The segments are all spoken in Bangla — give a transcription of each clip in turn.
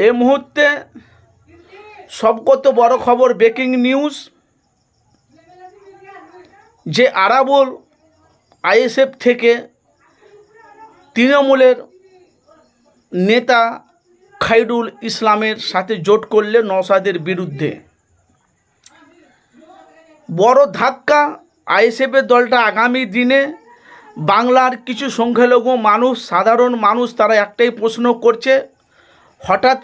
এই মুহূর্তে সবকত বড় খবর, ব্রেকিং নিউজ, যে আরাবুল আইএসএফ থেকে তৃণমূলের নেতা খায়রুল ইসলামের সাথে জোট করলে নওশাদের বিরুদ্ধে। বড় ধাক্কা আইএসএফের দলটা আগামী দিনে বাংলার কিছু সংখ্যালঘু মানুষ, সাধারণ মানুষ, তারা একটাই প্রশ্ন করছে, হঠাৎ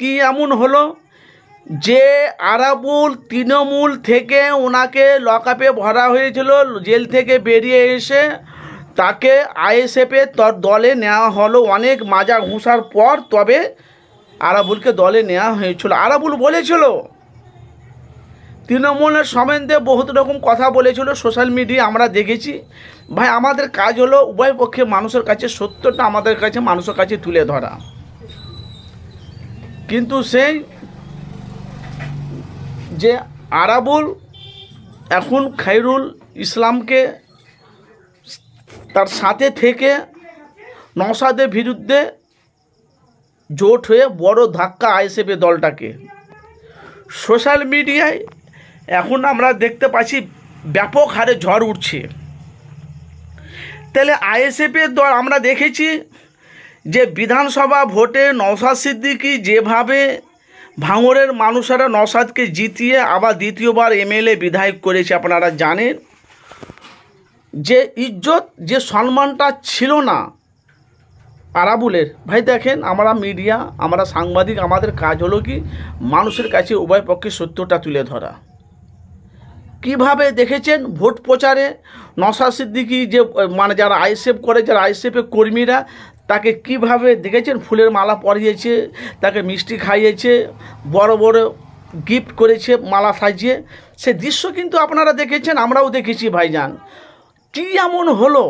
কি এমন হলো যে আরাবুল তৃণমূল থেকে ওনাকে লকআপে ভরা হয়েছিল, জেল থেকে বেরিয়ে এসে তাকে আইএসএফের দলে নেওয়া হলো অনেক মাজা ঘুষার পর, তবে আরাবুলকে দলে নেওয়া হয়েছিল। আরাবুল বলেছিল, তৃণমূলের সম্বন্ধে বহুত রকম কথা বলেছিল, সোশ্যাল মিডিয়া আমরা দেখেছি। ভাই, আমাদের কাজ হলো উভয় পক্ষে মানুষের কাছে সত্যটা আমাদের কাছে মানুষের কাছে তুলে ধরা। কিন্তু সেই যে আরাবুল এখন খায়রুল ইসলামকে তার সাথে থেকে নওশাদের বিরুদ্ধে জোট হয়ে বড় ধাক্কা আইএসএফের দলটাকে। সোশ্যাল মিডিয়ায় এখন আমরা দেখতে পাচ্ছি ব্যাপক হারে ঝড় উঠছে। তাহলে আইএসএফের দল আমরা দেখেছি যে বিধানসভা ভোটে নওশাদ সিদ্দিকী যেভাবে ভাঙড়ের মানুষেরা নওশাদকে জিতিয়ে আবার দ্বিতীয়বার এমএলএ বিধায়ক করেছে, আপনারা জানেন যে ইজ্জত, যে সম্মানটা ছিল না আরাবুলের। ভাই দেখেন, আমরা মিডিয়া, আমরা সাংবাদিক, আমাদের কাজ হলো কি মানুষের কাছে উভয় পক্ষে সত্যটা তুলে ধরা। কিভাবে দেখেছেন ভোট প্রচারে নওশাদ সিদ্দিকী যে যারা আইএসএফ করে, যারা আইএসএফের কর্মীরা, তাকে কিভাবে দেখেছেন ফুলের মালা পরিয়েছে, তাকে মিষ্টি খাইয়েছে, বড় বড় গিফট করেছে মালা সাজিয়ে। সে দৃশ্য কিন্তু আপনারা দেখেছেন, আমরাও দেখেছি। ভাইজান, কি এমন হলো?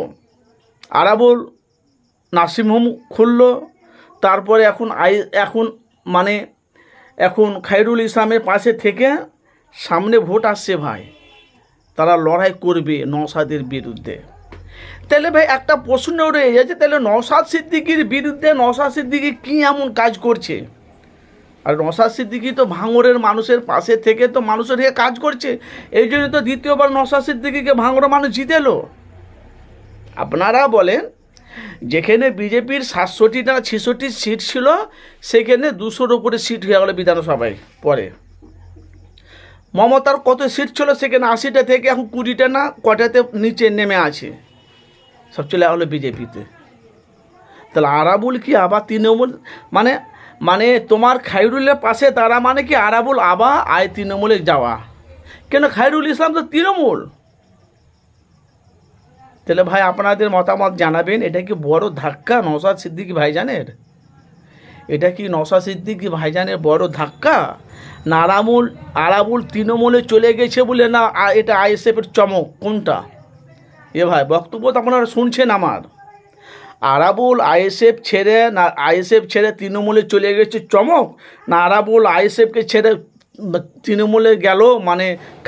আরাবুল নার্সিংহোম খুললো, তারপরে এখন খায়রুল ইসলামের পাশে থেকে সামনে ভোট আসছে ভাই, তারা লড়াই করবে নওশাদের বিরুদ্ধে। তাহলে ভাই একটা প্রশ্ন রয়ে যাচ্ছে, তাহলে নওশাদ সিদ্দিকীর বিরুদ্ধে নওশাদ সিদ্দিকী কী এমন কাজ করছে? আর নওশাদ সিদ্দিকী তো ভাঙড়ের মানুষের পাশে থেকে তো মানুষের হয়ে কাজ করছে, এই জন্য তো দ্বিতীয়বার নওশাদ সিদ্দিকীকে ভাঙড়ের মানুষ জিতেলো। আপনারা বলেন, যেখানে বিজেপির 67টা 66 সিট ছিল, সেখানে 200-র উপরে সিট হয়ে গেল বিধানসভায়। পরে মমতার কত সিট ছিল, সেখানে 80টা থেকে এখন 20টা না কটাতে নিচে নেমে আছে, সব চলে গেলো বিজেপিতে। তাহলে আরাবুল কি আবার তৃণমূল মানে তোমার খায়রুলের পাশে তারা কি আরাবুল আবার তৃণমূলে যাওয়া? কেন, খায়রুল ইসলাম তো তৃণমূল। তাহলে ভাই আপনাদের মতামত জানাবেন, এটা কি বড় ধাক্কা নওশাদ সিদ্দিকী ভাইজানের? এটা কি নওশাদ সিদ্দিকী ভাইজানের বড় ধাক্কা, না আরাবুল তৃণমূলে চলে গেছে বলে, না এটা আইএসএফের চমক? কোনটা? এ ভাই, বক্তব্য তো আপনারা শুনছেন আমার। আরাবুল আইএসএফ ছেড়ে তৃণমূলে চলে গেছে চমক, না আরাবুল আইএসএফকে ছেড়ে তৃণমূলে গেল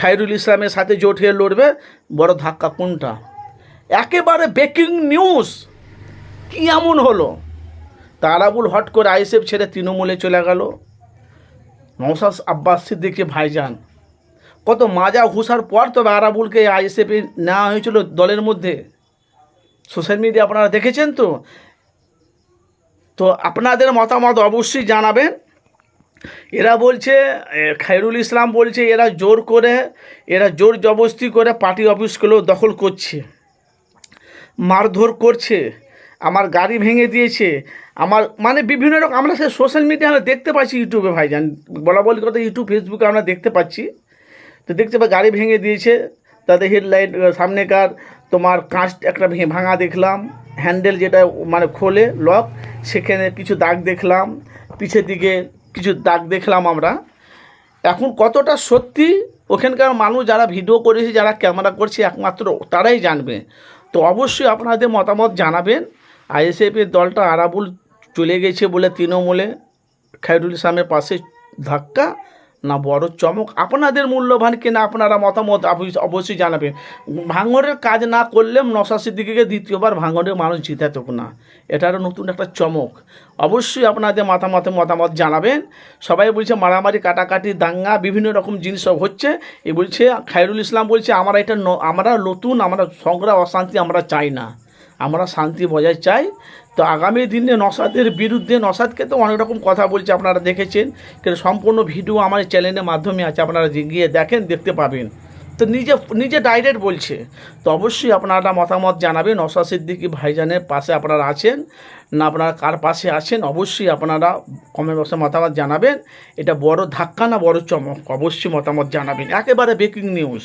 খায়রুল ইসলামের সাথে জোট হয়ে লড়বে? বড় ধাক্কা কোনটা? একেবারে ব্রেকিং নিউজ। কি এমন হলো তা আরাবুল হট করে আইএসএফ ছেড়ে তৃণমূলে চলে গেল? নওশাদ আব্বাস সিদ্দিকী ভাইজান কত মাজা ঘুষার পর তবে আরাবুলকে আইএসএফে নেওয়া হয়েছিল দলের মধ্যে। সোশ্যাল মিডিয়া আপনারা দেখেছেন তো আপনাদের মতামত অবশ্যই জানাবেন। এরা বলছে, খায়রুল ইসলাম বলছে, এরা জোর জবরদস্তি করে পার্টি অফিসগুলো দখল করছে, মারধর করছে, আমার গাড়ি ভেঙে দিয়েছে, আমার বিভিন্ন রকম আমরা সে সোশ্যাল মিডিয়া আমরা দেখতে পাচ্ছি, ইউটিউবে ভাইজান বলি কথা, ইউটিউব ফেসবুকে আমরা দেখতে পাচ্ছি। তো দেখতে পাই গাড়ি ভেঙে দিয়েছে, তাদের হেডলাইট সামনেকার তোমার কাঁচ একটা ভাঙা দেখলাম, হ্যান্ডেল যেটা খোলে লক, সেখানে কিছু দাগ দেখলাম, পিছের দিকে কিছু দাগ দেখলাম আমরা। এখন কতটা সত্যি ওখানকার মানুষ যারা ভিডিও করেছে, যারা ক্যামেরা করছে, একমাত্র তারাই জানবে। তো অবশ্যই আপনাদের মতামত জানাবেন। আইএসএফের দলটা আরাবুল চলে গেছে বলে তৃণমূলে খায়রুল ইসলামের পাশে ধাক্কা, না বড় চমক? আপনাদের মূল্যবান কিনা আপনারা মতামত অবশ্যই জানাবেন। ভাঙড়ের কাজ না করলে নওশাদ সিদ্দিকীকে দ্বিতীয়বার ভাঙড়ের মানুষ জিতাতো না, এটারও নতুন একটা চমক। অবশ্যই আপনাদের মতামত জানাবেন। সবাই বলছে মারামারি কাটাকাটি দাঙ্গা বিভিন্ন রকম জিনিস সব হচ্ছে। এ বলছে খায়রুল ইসলাম বলছে আমরা নতুন আমরা সংগ্রাম অশান্তি আমরা চাই না, আমরা শান্তি বজায় চাই। তো আগামী দিনে নওশাদের বিরুদ্ধে, নওশাদকে তো অনেক রকম কথা বলছে আপনারা দেখেছেন, কিন্তু সম্পূর্ণ ভিডিও আমার চ্যানেলের মাধ্যমে আছে, আপনারা গিয়ে দেখেন, দেখতে পাবেন। তো নিজে ডাইরেক্ট বলছে। তো অবশ্যই আপনারা মতামত জানাবেন। নওশাদ সিদ্দিকী ভাইজানের পাশে আপনারা আছেন না, আপনারা কার পাশে আছেন অবশ্যই আপনারা কমেন্ট বক্সে মতামত জানাবেন। এটা বড় ধাক্কা না বড় চমক, অবশ্যই মতামত জানাবেন। একেবারে ব্রেকিং নিউজ।